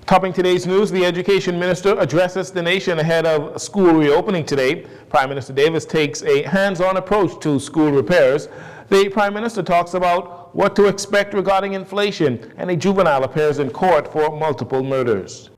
Topping today's news, the Education Minister addresses the nation ahead of school reopening today. Prime Minister Davis takes a hands-on approach to school repairs. The Prime Minister talks about what to expect regarding inflation, and a juvenile appears in court for multiple murders.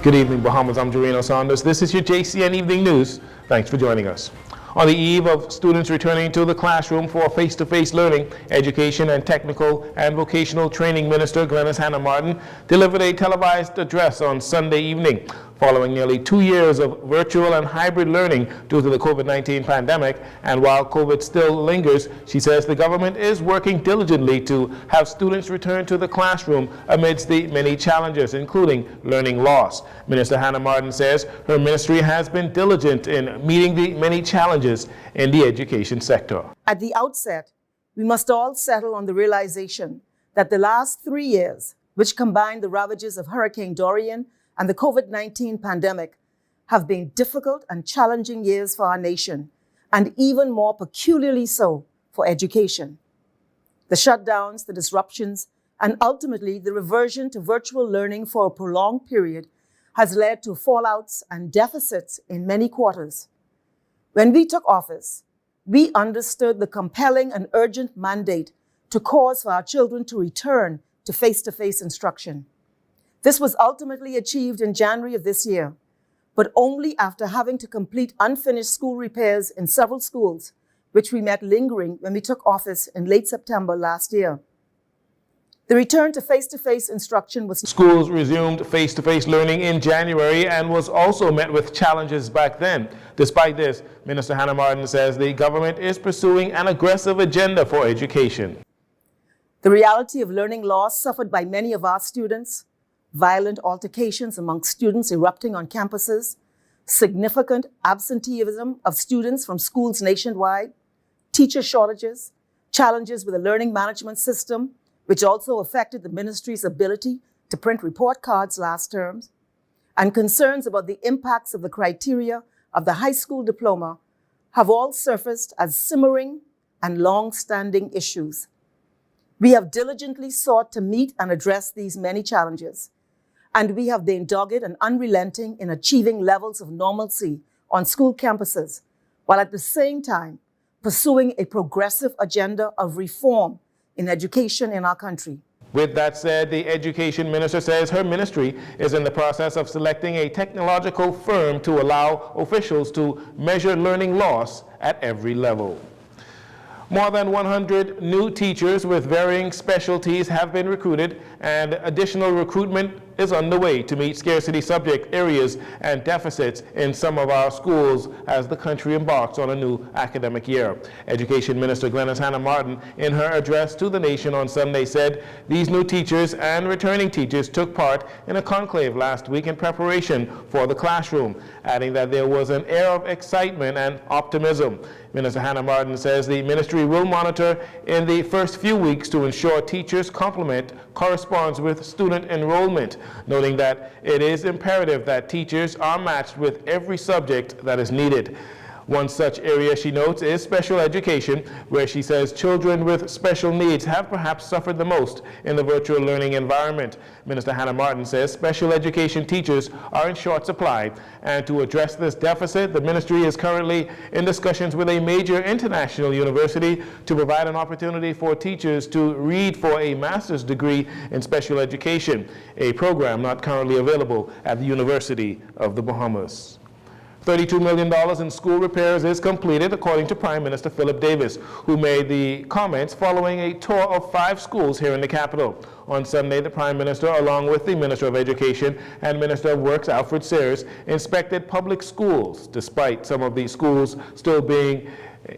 Good evening, Bahamas. I'm Jcn Saunders. This is your JCN Evening News. Thanks for joining us. On the eve of students returning to the classroom for face-to-face learning, Education and Technical and Vocational Training Minister Glenys Hannah Martin delivered a televised address on Sunday evening. Following nearly 2 years of virtual and hybrid learning due to the COVID-19 pandemic, and while COVID still lingers, she says the government is working diligently to have students return to the classroom amidst the many challenges, including learning loss. Minister Hannah Martin says her ministry has been diligent in meeting the many challenges in the education sector. At the outset, we must all settle on the realization that the last 3 years, which combined the ravages of Hurricane Dorian and the COVID-19 pandemic, have been difficult and challenging years for our nation, and even more peculiarly so for education. The shutdowns, the disruptions, and ultimately the reversion to virtual learning for a prolonged period has led to fallouts and deficits in many quarters. When we took office, we understood the compelling and urgent mandate to cause for our children to return to face-to-face instruction. This was ultimately achieved in January of this year, but only after having to complete unfinished school repairs in several schools, which we met lingering when we took office in late September last year. The return to face-to-face instruction was... Schools resumed face-to-face learning in January and was also met with challenges back then. Despite this, Minister Hannah Martin says the government is pursuing an aggressive agenda for education. The reality of learning loss suffered by many of our students, violent altercations among students erupting on campuses, significant absenteeism of students from schools nationwide, teacher shortages, challenges with the learning management system, which also affected the ministry's ability to print report cards last term, and concerns about the impacts of the criteria of the high school diploma have all surfaced as simmering and long-standing issues. We have diligently sought to meet and address these many challenges, and we have been dogged and unrelenting in achieving levels of normalcy on school campuses, while at the same time pursuing a progressive agenda of reform in education in our country. With that said, the Education Minister says her ministry is in the process of selecting a technological firm to allow officials to measure learning loss at every level. More than 100 new teachers with varying specialties have been recruited, and additional recruitment is underway to meet scarcity subject areas and deficits in some of our schools as the country embarks on a new academic year. Education Minister Glenys Hannah Martin, in her address to the nation on Sunday, said these new teachers and returning teachers took part in a conclave last week in preparation for the classroom, adding that there was an air of excitement and optimism. Minister Hannah Martin says the ministry will monitor in the first few weeks to ensure teachers' complement corresponds with student enrollment, noting that it is imperative that teachers are matched with every subject that is needed. One such area, she notes, is special education, where she says children with special needs have perhaps suffered the most in the virtual learning environment. Minister Hannah Martin says special education teachers are in short supply, and to address this deficit, the ministry is currently in discussions with a major international university to provide an opportunity for teachers to read for a master's degree in special education, a program not currently available at the University of the Bahamas. $32 million in school repairs is completed, according to Prime Minister Philip Davis, who made the comments following a tour of 5 schools here in the capital. On Sunday, the Prime Minister, along with the Minister of Education and Minister of Works, Alfred Sayers, inspected public schools, despite some of these schools still being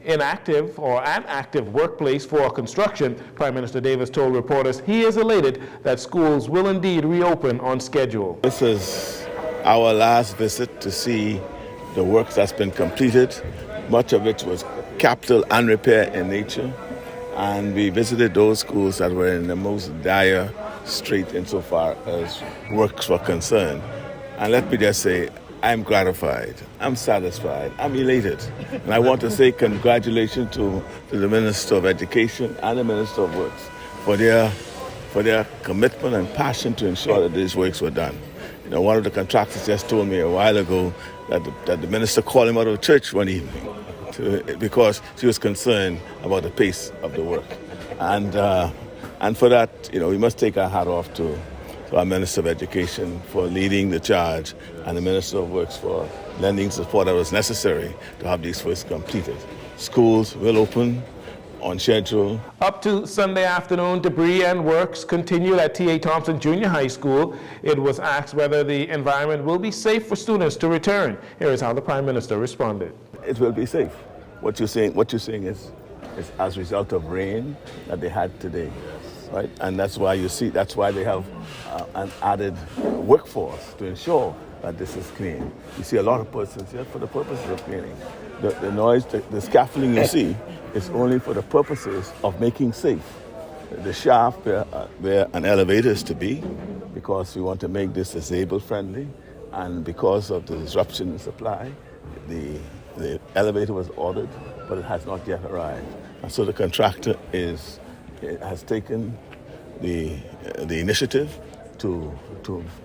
inactive or an active workplace for construction. Prime Minister Davis told reporters he is elated that schools will indeed reopen on schedule. This is our last visit to see the work that's been completed. Much of it was capital and repair in nature, and we visited those schools that were in the most dire state insofar as works were concerned. And let me just say, I'm gratified, I'm satisfied, I'm elated. And I want to say congratulations to the Minister of Education and the Minister of Works for their commitment and passion to ensure that these works were done. You know, one of the contractors just told me a while ago that the minister called him out of church one evening because she was concerned about the pace of the work. And for that, you know, we must take our hat off to our Minister of Education for leading the charge and the Minister of Works for lending support that was necessary to have these works completed. Schools will open on schedule. Up to Sunday afternoon, debris and works continued at T.A. Thompson Junior High School. It was asked whether the environment will be safe for students to return. Here is how the Prime Minister responded. It will be safe. What you're saying is as a result of rain that they had today. Right? And that's why they have an added workforce to ensure that this is clean. You see a lot of persons here for the purposes of cleaning. The noise, the scaffolding you see is only for the purposes of making safe the shaft where an elevator is to be, because we want to make this disabled friendly, and because of the disruption in supply, the elevator was ordered, but it has not yet arrived. And so the contractor has taken the initiative to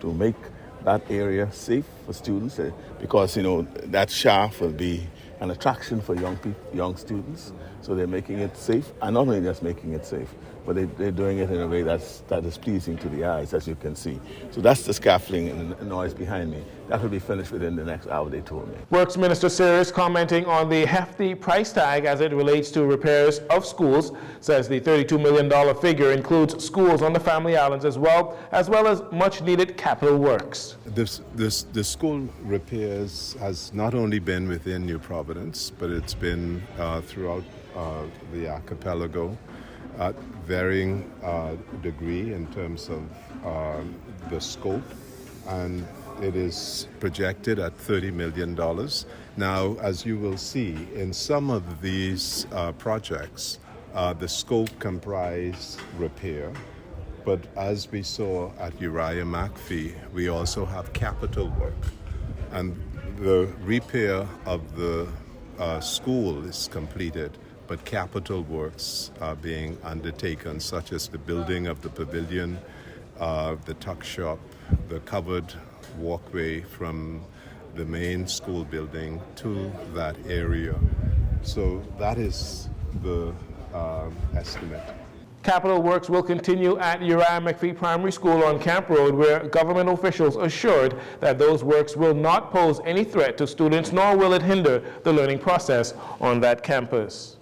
make that area safe for students, because you know that shaft will be an attraction for young students. So they're making it safe, and not only just making it safe, but they're doing it in a way that is pleasing to the eyes, as you can see. So that's the scaffolding and the noise behind me. That will be finished within the next hour, they told me. Works Minister Sears, commenting on the hefty price tag as it relates to repairs of schools, says the $32 million figure includes schools on the Family Islands as well as much needed capital works. The school repairs has not only been within New Providence, but it's been throughout the archipelago at varying degree in terms of the scope, and it is projected at $30 million. Now, as you will see, in some of these projects, the scope comprise repair, but as we saw at Uriah McPhee, we also have capital work. And the repair of the school is completed, but capital works are being undertaken, such as the building of the pavilion, the tuck shop, the covered walkway from the main school building to that area. So that is the estimate. Capital works will continue at Uriah McPhee Primary School on Camp Road, where government officials assured that those works will not pose any threat to students, nor will it hinder the learning process on that campus.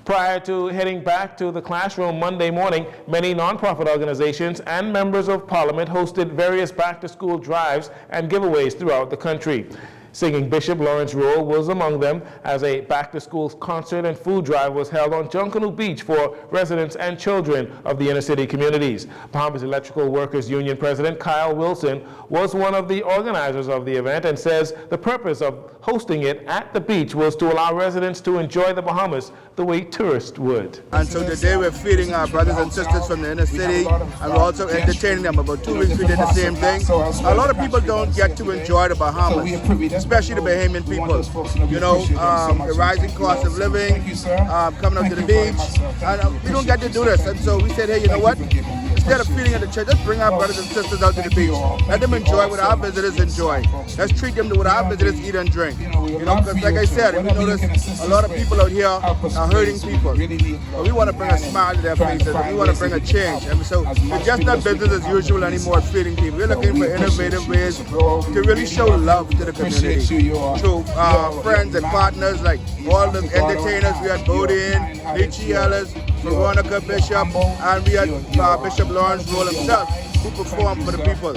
Prior to heading back to the classroom Monday morning, many nonprofit organizations and members of parliament hosted various back-to-school drives and giveaways throughout the country. Singing Bishop Lawrence Rowe was among them, as a back-to-school concert and food drive was held on Junkanoo Beach for residents and children of the inner-city communities. Bahamas Electrical Workers Union President Kyle Wilson was one of the organizers of the event and says the purpose of hosting it at the beach was to allow residents to enjoy the Bahamas the way tourists would. And so today we're feeding our brothers and sisters from the inner city, and we're also entertaining them. About 2 weeks we did the same thing. A lot of people don't get to enjoy the Bahamas, especially the Bahamian people. You know, the rising cost of living, coming up to the beach, and we don't get to do this. And so we said, hey, you know what? Instead of feeding at the church, let's bring our brothers and sisters out to the beach. Let them enjoy what our visitors enjoy. Let's treat them to what our visitors eat and drink. You know, because like I said, we notice a lot of people out here are hurting people. But we want to bring a smile to their faces, and we want to bring a change. And so it's just not business as usual anymore, feeding people. We're looking for innovative ways to really show love to the community. Through friends and partners, like all the entertainers. We had Bodine, Richie Ellis, Veronica Bishop, and we had Bishop Lawrence Rowe himself, who performed for the people.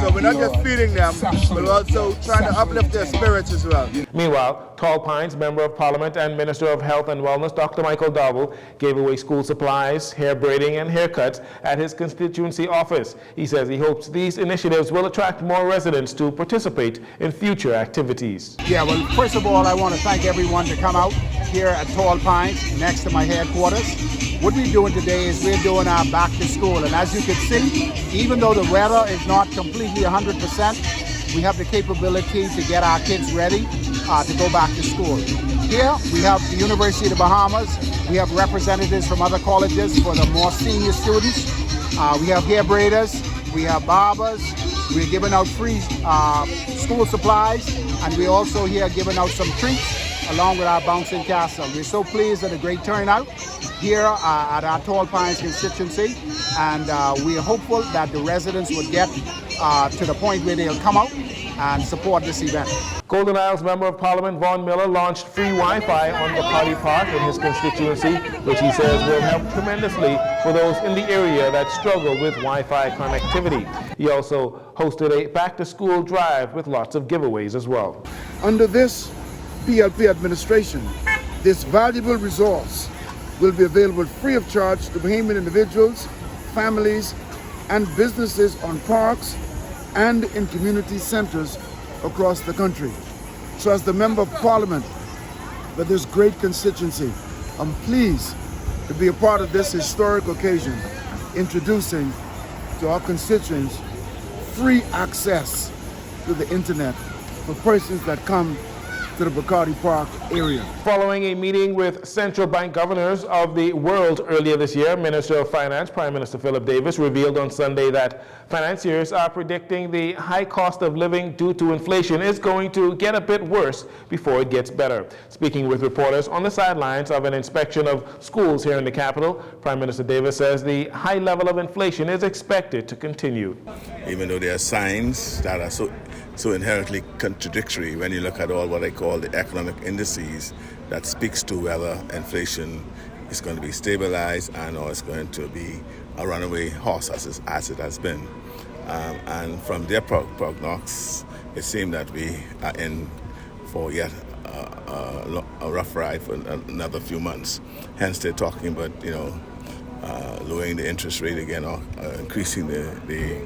So we're not just feeding them, but we're also trying to uplift their spirits as well. Meanwhile, Tall Pines Member of Parliament and Minister of Health and Wellness, Dr. Michael Dowell, gave away school supplies, hair braiding, and haircuts at his constituency office. He says he hopes these initiatives will attract more residents to participate in future activities. Yeah, well, first of all, I want to thank everyone to come out here at Tall Pines, next to my headquarters. What we're doing today is we're doing our back to school, and as you can see, even though the weather is not completely 100%, we have the capability to get our kids ready to go back to school. Here we have the University of the Bahamas. We have representatives from other colleges for the more senior students. We have hair braiders, we have barbers, we're giving out free school supplies, and we're also here giving out some treats along with our bouncing castle. We're so pleased at a great turnout here at our Tall Pines constituency, and we are hopeful that the residents will get to the point where they'll come out and support this event. Golden Isles Member of Parliament Vaughn Miller launched free Wi-Fi on Bacardi Park in his constituency, which he says will help tremendously for those in the area that struggle with Wi-Fi connectivity. He also hosted a back-to-school drive with lots of giveaways as well. Under this PLP administration, this valuable resource will be available free of charge to Bahamian individuals, families, and businesses on parks and in community centers across the country. So as the Member of Parliament for this great constituency, I'm pleased to be a part of this historic occasion, introducing to our constituents free access to the internet for persons that come to the Bacardi Park area. Following a meeting with central bank governors of the world earlier this year, Minister of Finance, Prime Minister Philip Davis, revealed on Sunday that financiers are predicting the high cost of living due to inflation is going to get a bit worse before it gets better. Speaking with reporters on the sidelines of an inspection of schools here in the capital, Prime Minister Davis says the high level of inflation is expected to continue. Even though there are signs that are so inherently contradictory when you look at all what I call the economic indices that speaks to whether inflation is going to be stabilized and or it's going to be a runaway horse as it has been. And from their prognosis, it seems that we are in for yet a rough ride for another few months. Hence they're talking about, lowering the interest rate again or increasing the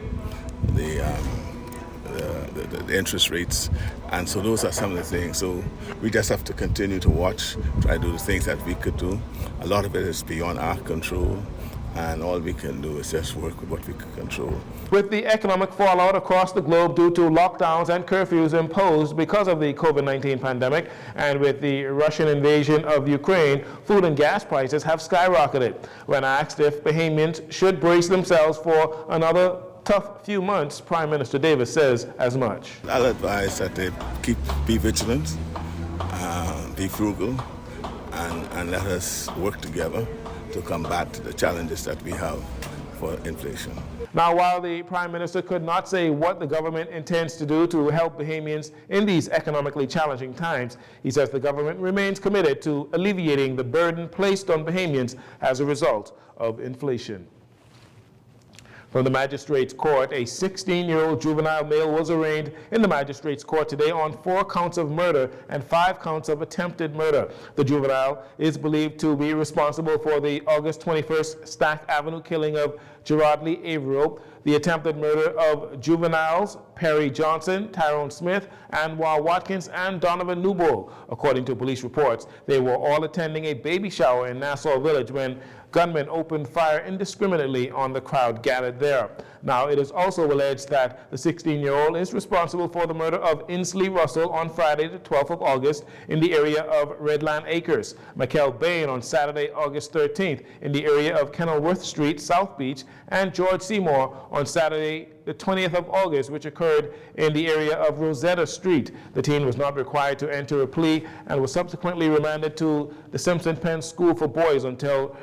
interest rates, and so those are some of the things. So we just have to continue to watch, try to do the things that we could do. A lot of it is beyond our control, and all we can do is just work with what we can control. With the economic fallout across the globe due to lockdowns and curfews imposed because of the COVID-19 pandemic, and with the Russian invasion of Ukraine, food and gas prices have skyrocketed. When asked if Bahamians should brace themselves for another tough few months, Prime Minister Davis says as much. I'll advise that they be vigilant, be frugal, and let us work together to combat the challenges that we have for inflation. Now, while the Prime Minister could not say what the government intends to do to help Bahamians in these economically challenging times, he says the government remains committed to alleviating the burden placed on Bahamians as a result of inflation. From the Magistrates Court, a 16-year-old juvenile male was arraigned in the Magistrates Court today on 4 counts of murder and 5 counts of attempted murder. The juvenile is believed to be responsible for the August 21st Stack Avenue killing of Gerard Lee Averill, the attempted murder of juveniles Perry Johnson, Tyrone Smith, Anwar Watkins, and Donovan Newbold. According to police reports, they were all attending a baby shower in Nassau Village when gunmen opened fire indiscriminately on the crowd gathered there. Now, it is also alleged that the 16-year-old is responsible for the murder of Inslee Russell on Friday, the 12th of August, in the area of Redland Acres, Michael Bain on Saturday, August 13th, in the area of Kenilworth Street, South Beach, and George Seymour on Saturday, the 20th of August, which occurred in the area of Rosetta Street. The teen was not required to enter a plea and was subsequently remanded to the Simpson Penn School for Boys until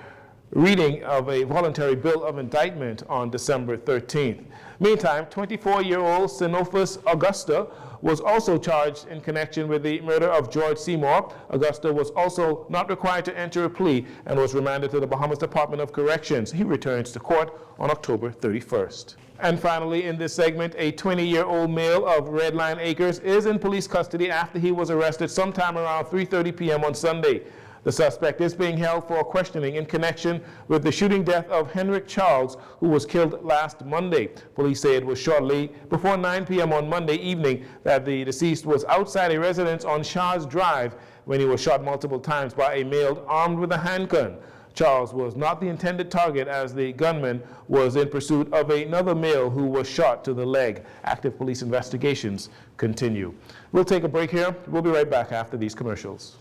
reading of a voluntary bill of indictment on December 13th. Meantime, 24-year-old Xenophus Augusta was also charged in connection with the murder of George Seymour. Augusta was also not required to enter a plea and was remanded to the Bahamas Department of Corrections. He returns to court on October 31st. And finally, in this segment, a 20-year-old male of Redline Acres is in police custody after he was arrested sometime around 3:30 p.m. on Sunday. The suspect is being held for questioning in connection with the shooting death of Henrik Charles, who was killed last Monday. Police say it was shortly before 9 p.m. on Monday evening that the deceased was outside a residence on Shah's Drive when he was shot multiple times by a male armed with a handgun. Charles was not the intended target, as the gunman was in pursuit of another male who was shot to the leg. Active police investigations continue. We'll take a break here. We'll be right back after these commercials.